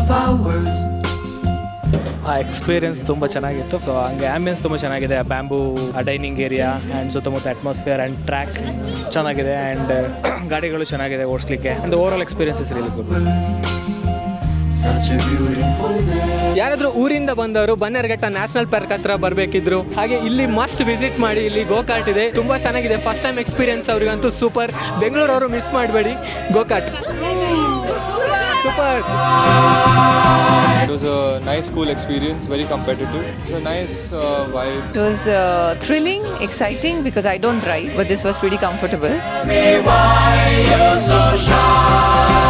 of our words. ಆ experience ತುಂಬ ಚೆನ್ನಾಗಿತ್ತು. ಸೊ ಹಂಗೆ ಆ್ಯಂಬಿಯನ್ಸ್ ತುಂಬ ಚೆನ್ನಾಗಿದೆ. ಬ್ಯಾಂಬೂ ಡೈನಿಂಗ್ ಏರಿಯಾ ಆ್ಯಂಡ್ ಸುತ್ತಮುತ್ತ ಅಟ್ಮಾಸ್ಫಿಯರ್ ಆ್ಯಂಡ್ ಟ್ರ್ಯಾಕ್ ಚೆನ್ನಾಗಿದೆ ಆ್ಯಂಡ್ ಗಾಡಿಗಳು ಚೆನ್ನಾಗಿದೆ ಓಡಿಸ್ಲಿಕ್ಕೆ. And overall experience is really good. Such a beautiful day. ಯಾರಾದರೂ ಊರಿಂದ ಬಂದವರು ಬನ್ನೇರುಘಟ್ಟ ನ್ಯಾಷನಲ್ ಪಾರ್ಕ್ ಹತ್ರ ಬರಬೇಕಿದ್ರು. ಹಾಗೆ ಇಲ್ಲಿ ಮಸ್ಟ್ ವಿಸಿಟ್ ಮಾಡಿ. ಇಲ್ಲಿ ಗೋಕಾಟ್ ಇದೆ, ತುಂಬ ಚೆನ್ನಾಗಿದೆ. ಫಸ್ಟ್ ಟೈಮ್ ಎಕ್ಸ್ಪೀರಿಯನ್ಸ್ ಅವರಿಗಂತೂ ಸೂಪರ್. ಬೆಂಗಳೂರವರು ಮಿಸ್ ಮಾಡಬೇಡಿ ಗೋಕಾಟ್. Super. It was a nice, cool experience, very competitive. It's a nice vibe. It was thrilling, exciting because I don't drive, but this was pretty comfortable. Why you're so shy?